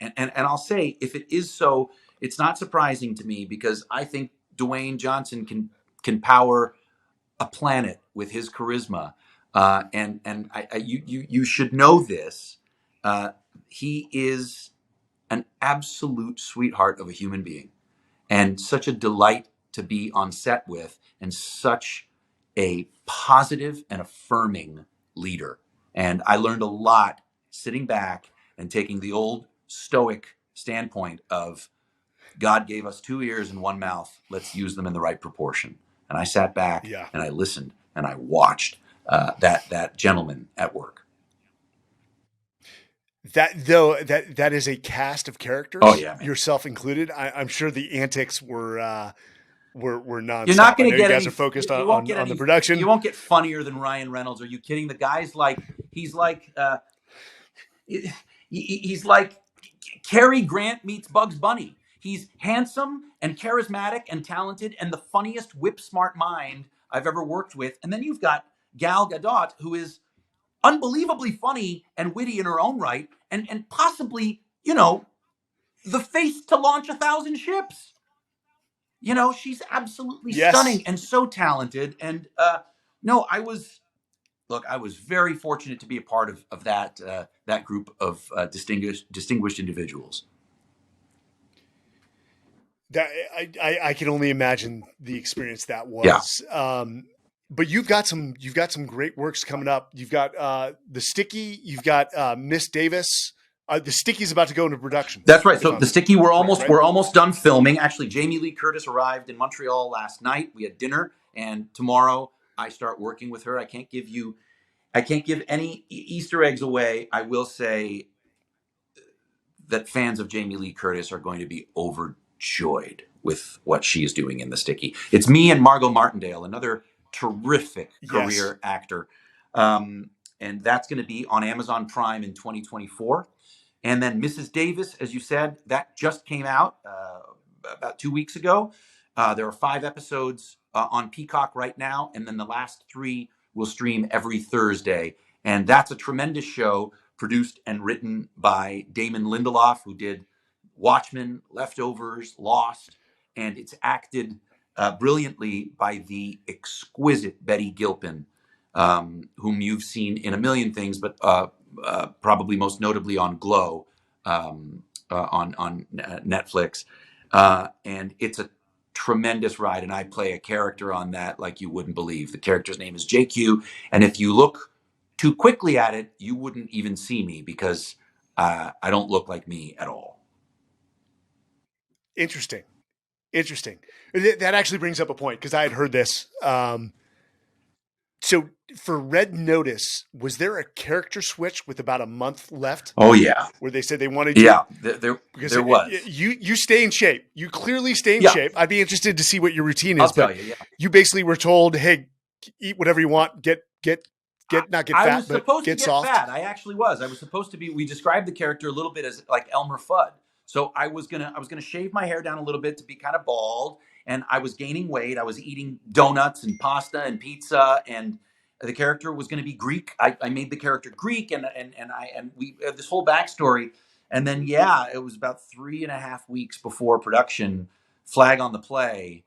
And I'll say, if it is so, it's not surprising to me, because I think Dwayne Johnson can power a planet with his charisma. And you should know this. He is an absolute sweetheart of a human being, and such a delight to be on set with, and such a positive and affirming leader. And I learned a lot sitting back and taking the old stoic standpoint of God gave us 2 ears and 1 mouth. Let's use them in the right proportion. And I sat back Yeah. and I listened and I watched that gentleman at work. That is a cast of Oh characters, yeah, man. yourself included. I'm sure the antics were You're nonstop. not I going know to you get guys any. are focused You won't get on the any. You production. won't get funnier than Ryan Reynolds. Are you kidding? The guy's like he's like he's like Cary Grant meets Bugs Bunny. He's handsome and charismatic and talented and the funniest whip smart mind I've ever worked with. And then you've got Gal Gadot, who is unbelievably funny and witty in her own right, and possibly, the face to launch 1,000 ships. She's absolutely Yes. stunning and so talented. And no, I was very fortunate to be a part of that group of distinguished individuals. That I can only imagine the experience that Yeah, was. But you've got some great works coming up. You've got the Sticky. You've got Miss Davis. The Sticky's about to go into production. that's right. If So the I'm Sticky, correct, right? we're almost done filming. Actually, Jamie Lee Curtis arrived in Montreal last night. We had dinner, and tomorrow I start working with her. I can't give any Easter eggs away. I will say that fans of Jamie Lee Curtis are going to be overjoyed with what she is doing in The Sticky. It's me and Margot Martindale, another terrific Yes. career actor. And that's going to be on Amazon Prime in 2024. And then Mrs. Davis, as you said, that just came out about 2 weeks ago. There are 5 episodes on Peacock right now, and then the last 3 will stream every Thursday. And that's a tremendous show, produced and written by Damon Lindelof, who did Watchmen, Leftovers, Lost, and it's acted brilliantly by the exquisite Betty Gilpin, whom you've seen in a million things, but probably most notably on Glow on Netflix. And it's a tremendous ride, and I play a character on that like you wouldn't believe. The character's name is JQ, and if you look too quickly at it, you wouldn't even see me because I don't look like me at all. Interesting. Interesting. That actually brings up a point because I had heard this. So for Red Notice, was there a character switch with about a month left Oh yeah, where they said they wanted you yeah. because There was. you stay in shape. You clearly stay in Yeah, shape. I'd be interested to see what your routine I'll is, but tell you. Yeah. you basically were told, "Hey, eat whatever you want. Not get I fat, was but supposed to get get soft." fat. I actually was. I was supposed to be. We described the character a little bit as like Elmer Fudd. So I was gonna shave my hair down a little bit to be kind of bald, and I was gaining weight. I was eating donuts and pasta and pizza, and the character was going to be Greek. I made the character Greek, and we had this whole backstory, and then yeah, it was about 3.5 weeks before production. Flag on the play,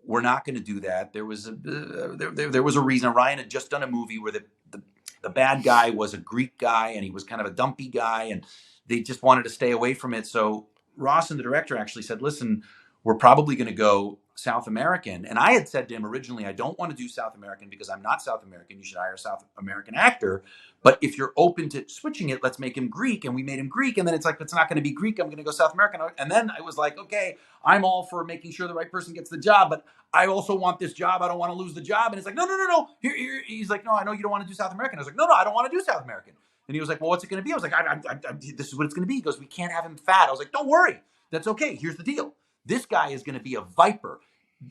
we're not going to do that. There was a reason. Ryan had just done a movie where the bad guy was a Greek guy and he was kind of a dumpy guy, and they just wanted to stay away from it. So Ross and the director actually said, "Listen, we're probably going to go South American." And I had said to him originally, "I don't want to do South American because I'm not South American. You should hire a South American actor. But if you're open to switching it, let's make him Greek." And we made him Greek. And then it's like, it's not going to be Greek. I'm going to go South American. And then I was like, okay, I'm all for making sure the right person gets the job, but I also want this job. I don't want to lose the job. And it's like, no, no, no, no. He's like, no, I know you don't want to do South American. I was like, no, no, I don't want to do South American. And he was like, well, what's it going to be? I was like, this is what it's going to be. He goes, we can't have him fat. I was like, don't worry. That's okay. Here's the deal. This guy is going to be a viper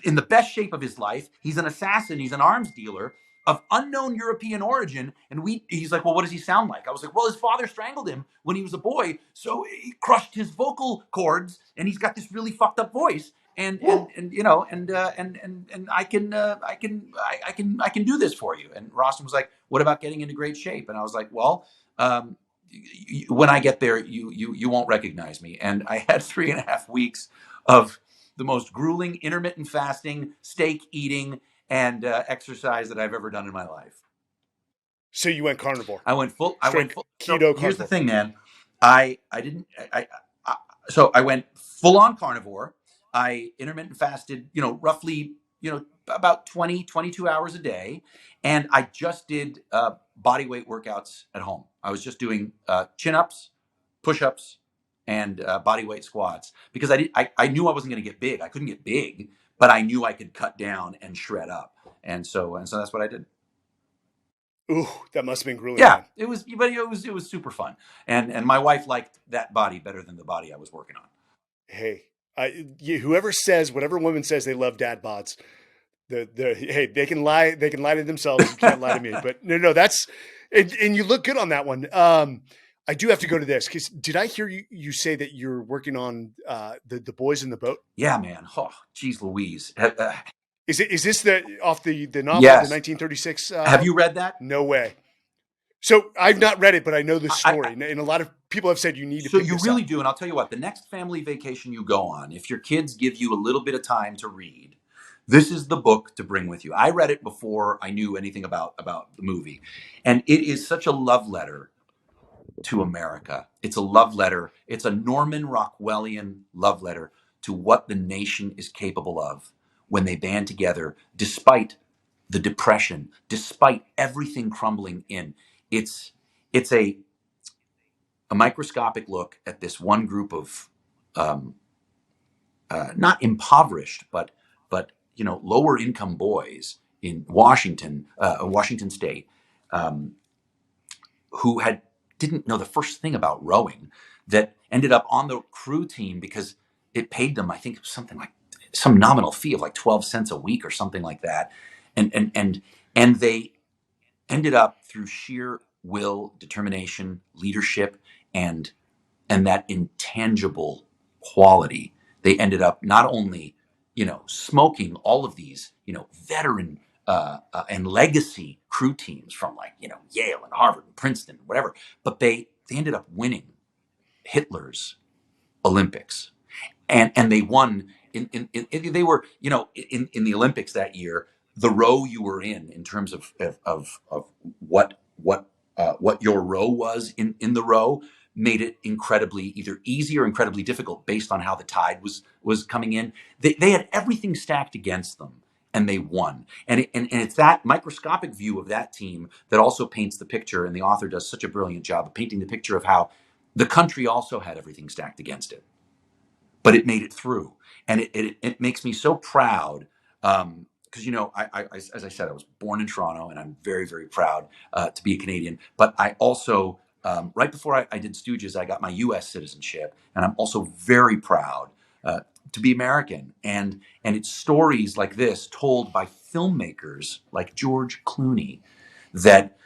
in the best shape of his life. He's an assassin. He's an arms dealer of unknown European origin. And he's like, well, what does he sound like? I was like, well, his father strangled him when he was a boy. So he crushed his vocal cords and he's got this really fucked up voice. And you know, and I can do this for you. And Rostam was like, what about getting into great shape? And I was like, well, when I get there, you won't recognize me. And I had 3.5 weeks of the most grueling intermittent fasting, steak eating, and exercise that I've ever done in my life. So you went carnivore. I went full. Straight So keto here's the carnivore. thing, man. I didn't. So I went full on carnivore. I intermittent fasted. Roughly. about 20, 22 hours a day. And I just did body weight workouts at home. I was just doing chin ups, push ups, and body weight squats because I knew I wasn't going to get big. I couldn't get big, but I knew I could cut down and shred up. And so that's what I did. Ooh, that must have been grueling, Yeah, man. it was super fun. And my wife liked that body better than the body I was working on. Hey, whoever says, whatever woman says they love dad bods, hey, they can lie. They can lie to themselves. You can't lie to me. But no, that's and you look good on that one. I do have to go to this because did I hear you say that you're working on the boys in the boat? Yeah, man. Oh, geez, Louise. Is this off the novel, the Yes. 1936 Have book? you read that? No way. So I've not read it, but I know the story, I, and a lot of people have said you need to So pick you this really up. do, and I'll tell you what, the next family vacation you go on, if your kids give you a little bit of time to read, this is the book to bring with you. I read it before I knew anything about the movie, and it is such a love letter to America. It's a love letter. It's a Norman Rockwellian love letter to what the nation is capable of when they band together, despite the depression, despite everything crumbling in. It's a microscopic look at this one group of um, not impoverished, but lower income boys in Washington State, um, who didn't know the first thing about rowing, that ended up on the crew team because it paid them, I think, something like some nominal fee of like 12 cents a week or something like that, and they ended up through sheer will, determination, leadership, and that intangible quality. They ended up not only smoking all of these veteran and legacy crew teams from like Yale and Harvard and Princeton and whatever, but they ended up winning Hitler's Olympics, and they won they were in the Olympics that year. The row you were in terms of what your row was in the row made it incredibly either easy or incredibly difficult based on how the tide was coming in. They had everything stacked against them, and they won. And it's that microscopic view of that team that also paints the picture, and the author does such a brilliant job of painting the picture of how the country also had everything stacked against it, but it made it through, and it makes me so proud. Because as I said, I was born in Toronto, and I'm very, very proud to be a Canadian. But I also, right before I did Stooges, I got my U.S. citizenship, and I'm also very proud to be American. And it's stories like this told by filmmakers like George Clooney that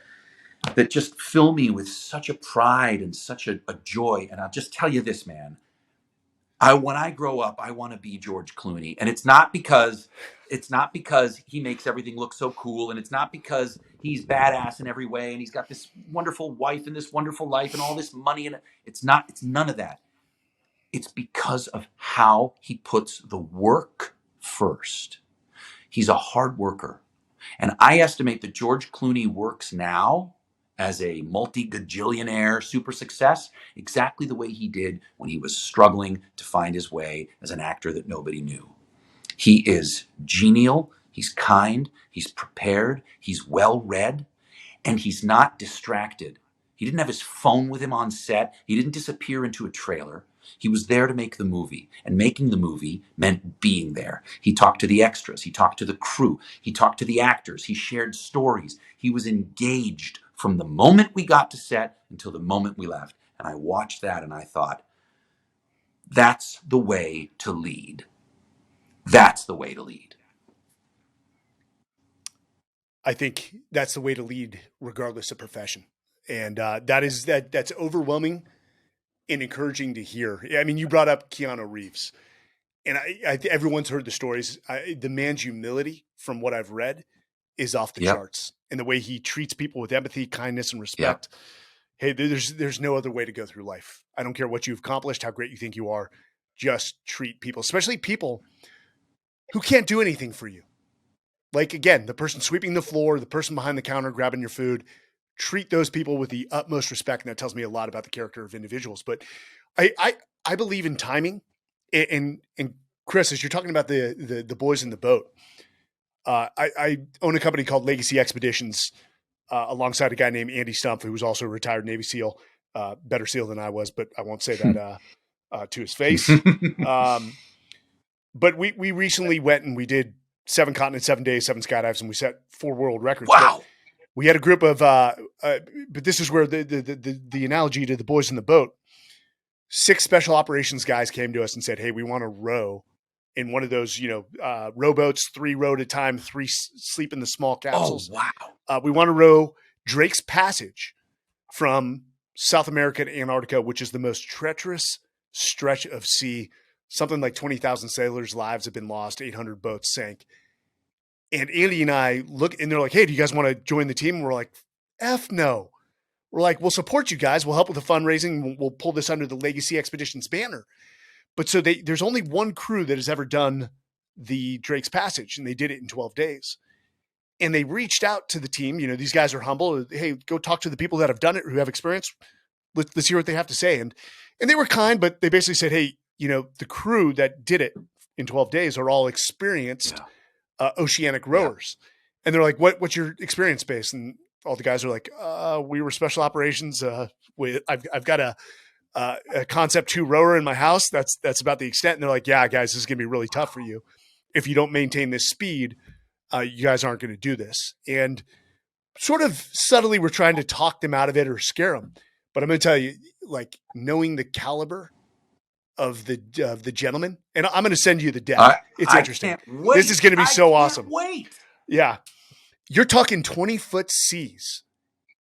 just fill me with such a pride and such a joy. And I'll just tell you this, man. When I grow up, I want to be George Clooney, and it's not because he makes everything look so cool, and it's not because he's badass in every way, and he's got this wonderful wife and this wonderful life and all this money, and it's not. It's none of that. It's because of how he puts the work first. He's a hard worker. And I estimate that George Clooney works now as a multi-gajillionaire super success exactly the way he did when he was struggling to find his way as an actor that nobody knew. He is genial, he's kind, he's prepared, he's well read, and he's not distracted. He didn't have his phone with him on set. He didn't disappear into a trailer. He was there to make the movie, and making the movie meant being there. He talked to the extras, he talked to the crew, he talked to the actors, he shared stories. He was engaged from the moment we got to set until the moment we left. And I watched that and I thought, that's the way to lead. That's the way to lead. I think that's the way to lead, regardless of profession, and that's overwhelming and encouraging to hear. I mean, you brought up Keanu Reeves, and everyone's heard the stories. The man's humility, from what I've read, is off the Yep. charts, and the way he treats people with empathy, kindness, and Yep. respect. Hey, there's no other way to go through life. I don't care what you've accomplished, how great you think you are. Just treat people, especially people who can't do anything for you. Like again, the person sweeping the floor, the person behind the counter grabbing your food. Treat those people with the utmost respect, and that tells me a lot about the character of individuals. But I believe in timing, and Chris, as you're talking about the boys in the boat, I own a company called Legacy Expeditions alongside a guy named Andy Stumpf, who was also a retired Navy SEAL, better SEAL than I was, but I won't say that to his face. Um, but we recently went and we did 7 continents, 7 days, 7 skydives, and we set 4 world records. But Wow. we had a group of, but this is where the analogy to the boys in the boat. 6 special operations guys came to us and said, "Hey, we want to row in one of those, rowboats, 3 row at a time, 3 sleep in the small capsules. Oh, wow. We want to row Drake's Passage from South America to Antarctica, which is the most treacherous stretch of sea. Something like 20,000 sailors' lives have been lost, 800 boats sank." And Andy and I look, and they're like, "Hey, do you guys want to join the team?" And we're like, "F no." We're like, "We'll support you guys. We'll help with the fundraising. We'll pull this under the Legacy Expeditions banner." But so there's only one crew that has ever done the Drake's Passage, and they did it in 12 days. And they reached out to the team. These guys are humble. Hey, go talk to the people that have done it, who have experience. Let's hear what they have to say. And they were kind, but they basically said, "Hey, the crew that did it in 12 days are all experienced oceanic rowers." And they're like, what's your experience base? And all the guys are like, we were special operations. I've got a Concept 2 rower in my house. That's about the extent. And they're like, "Yeah, guys, this is going to be really tough for you. If you don't maintain this speed, you guys aren't going to do this." And sort of subtly, we're trying to talk them out of it or scare them. But I'm going to tell you, like, knowing the caliber of the gentleman, and I'm going to send you the deck. It's interesting. I can't wait. This is going to be so awesome. Wait. Yeah. You're talking 20-foot seas.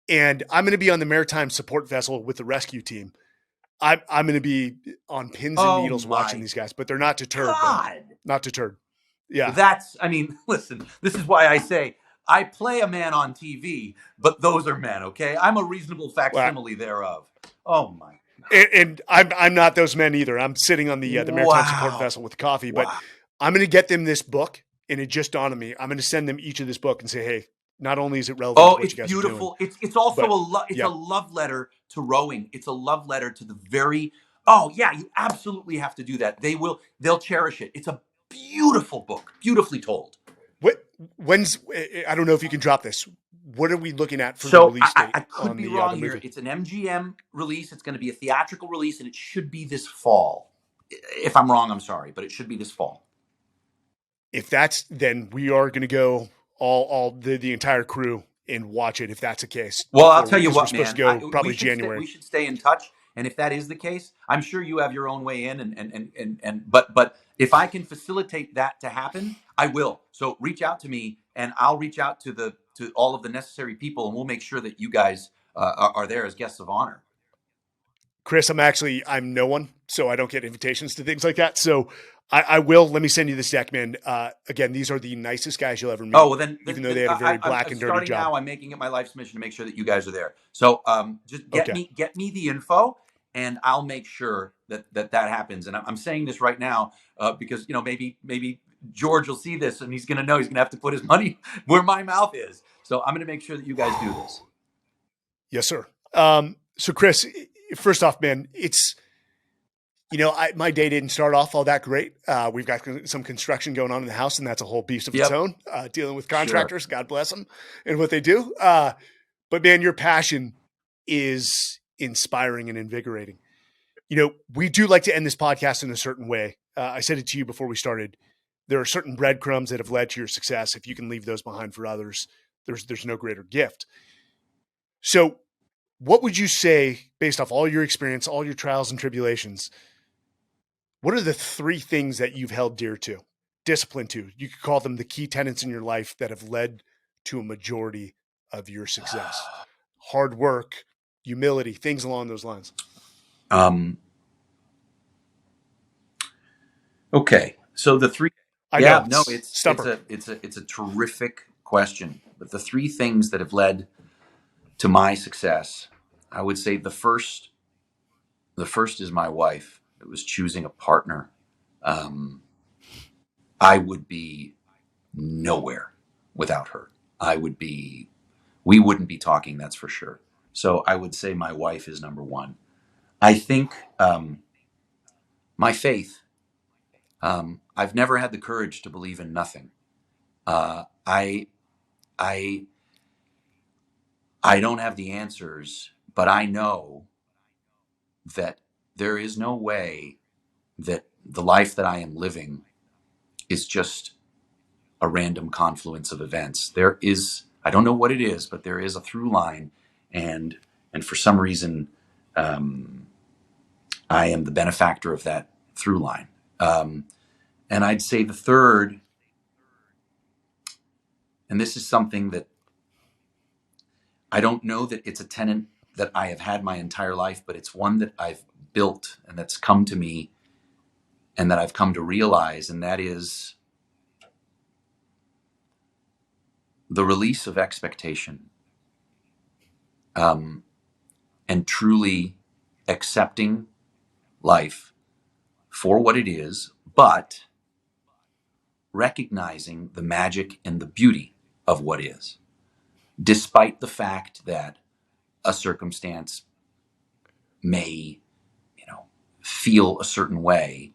And I'm going to be on the maritime support vessel with the rescue team. I'm going to be on pins and needles watching these guys, but they're not deterred. Not deterred. Yeah. Listen, this is why I say I play a man on TV, but those are men, okay? I'm a reasonable facsimile thereof. Oh, my. And I'm not those men either. I'm sitting on the maritime support vessel with coffee, but I'm going to get them this book, and it just dawned on me. I'm going to send them each of this book and say, "Hey, not only is it relevant to what you guys beautiful. are doing, it's also a love letter to rowing. It's a love letter to the very. Oh yeah, you absolutely have to do that. They'll cherish it. It's a beautiful book, beautifully told. When's I don't know if you can drop this. What are we looking at for the release date? I could be wrong here. It's an MGM release. It's going to be a theatrical release, and it should be this fall. If I'm wrong, I'm sorry, but it should be this fall. If that's, then we are going to go all the entire crew and watch it. If that's the case, well, I'll tell you what, man. We're supposed to go probably January. We should stay in touch, and if that is the case, I'm sure you have your own way in, but if I can facilitate that to happen, I will. So reach out to me, and I'll reach out to all of the necessary people, and we'll make sure that you guys are there as guests of honor. Chris, I'm no one, so I don't get invitations to things like that. So I will. Let me send you this deck, man. Again, these are the nicest guys you'll ever meet. Oh, well, then even though they had a very black and dirty job. Now, I'm making it my life's mission to make sure that you guys are there. So just get me the info, and I'll make sure that happens. And I'm saying this right now because maybe George will see this, and he's going to know he's going to have to put his money where my mouth is. So I'm going to make sure that you guys do this. Yes, sir. So Chris, first off, man, it's, my day didn't start off all that great. We've got some construction going on in the house, and that's a whole beast of its own, dealing with contractors. Sure. God bless them and what they do. But man, your passion is inspiring and invigorating. We do like to end this podcast in a certain way. I said it to you before we started. There are certain breadcrumbs that have led to your success. If you can leave those behind for others, there's no greater gift. So what would you say, based off all your experience, all your trials and tribulations, what are the 3 things that you've held dear to, discipline to? You could call them the key tenets in your life that have led to a majority of your success. Hard work, humility, things along those lines. Okay. So the 3. It's a terrific question. But the 3 things that have led to my success, I would say the first is my wife. It was choosing a partner. I would be nowhere without her. We wouldn't be talking, that's for sure. So I would say my wife is number 1. I think my faith. I've never had the courage to believe in nothing. I I I don't have the answers, but I know that there is no way that the life that I am living is just a random confluence of events. There is, I don't know what it is, but there is a through line, and for some reason, um, I am the benefactor of that through line. And I'd say the third, and this is something that I don't know that it's a tenet that I have had my entire life, but it's one that I've built and that's come to me and that I've come to realize, and that is the release of expectation, and truly accepting life for what it is, but recognizing the magic and the beauty of what is, despite the fact that a circumstance may, feel a certain way.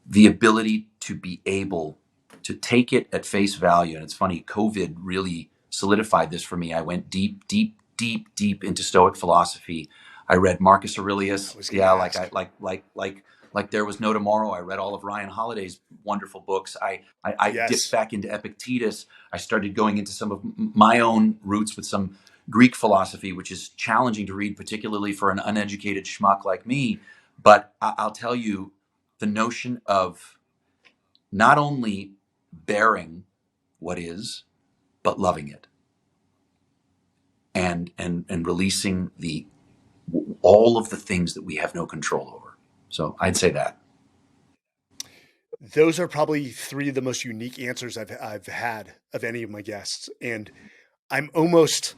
The ability to be able to take it at face value. And it's funny, COVID really solidified this for me. I went deep, deep, deep, deep into Stoic philosophy. I read Marcus Aurelius. Yeah, like there was no tomorrow. I read all of Ryan Holiday's wonderful books. I dipped Yes. back into Epictetus. I started going into some of my own roots with some Greek philosophy, which is challenging to read, particularly for an uneducated schmuck like me. But I'll tell you, the notion of not only bearing what is, but loving it, and releasing all of the things that we have no control over. So I'd say that. Those are probably three of the most unique answers I've had of any of my guests, and I'm almost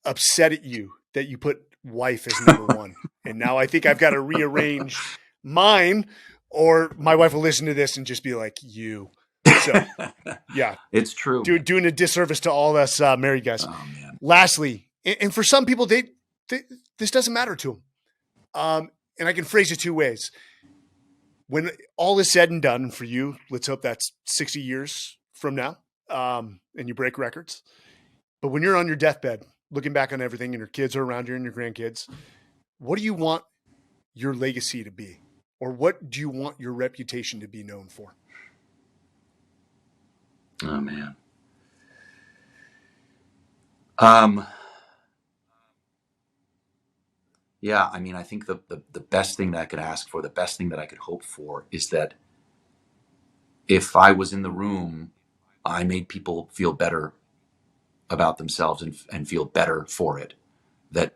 upset at you that you put wife as number one. And now I think I've got to rearrange mine, or my wife will listen to this and just be like, you. So, yeah, It's true. doing a disservice to all us married guys. Oh man. Lastly, and for some people, they this doesn't matter to them. And I can phrase it two ways. When all is said and done, for you, let's hope that's 60 years from now, and you break records. But when you're on your deathbed, looking back on everything, and your kids are around you and your grandkids, what do you want your legacy to be? Or what do you want your reputation to be known for? Oh man. Yeah, I mean, I think the best thing that I could ask for, the best thing that I could hope for, is that if I was in the room, I made people feel better about themselves and feel better for it. That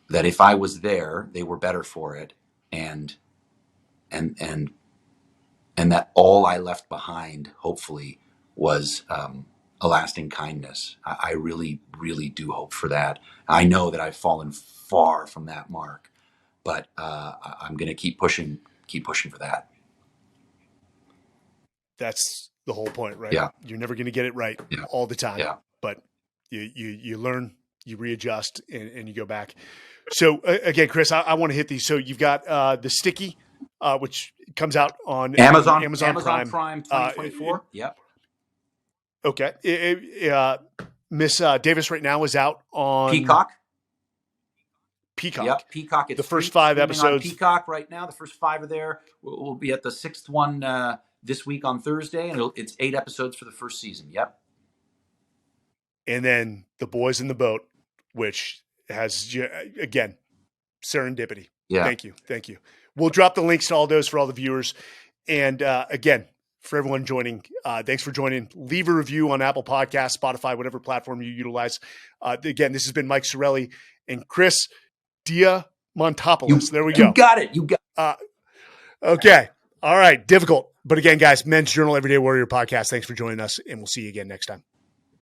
if I was there, they were better for it, and and and and that all I left behind, hopefully, was a lasting kindness. I really, really do hope for that. I know that I've fallen far from that mark, but I'm going to keep pushing for that. That's the whole point, right? Yeah. You're never going to get it right Yeah. all the time, Yeah. but you learn, you readjust, and you go back. So again, Chris, I want to hit these. So you've got the Sticky, which comes out on Amazon Prime 2024. Yep. Okay. Miss Davis right now is out on Peacock. Yep, Peacock. It's the first 5 episodes on Peacock right now. The first 5 are there. We'll be at the 6th one this week on Thursday, and it's 8 episodes for the first season. Yep. And then The Boys in the Boat, which has, again, serendipity. Yeah. Thank you. We'll drop the links to all those for all the viewers. And again, for everyone joining, thanks for joining. Leave a review on Apple Podcasts, Spotify, whatever platform you utilize. Again, this has been Mike Sarraille and Chris Diamantopoulos. There we go. You got it. Okay. All right. Difficult. But again, guys, Men's Journal Everyday Warrior podcast. Thanks for joining us, and we'll see you again next time.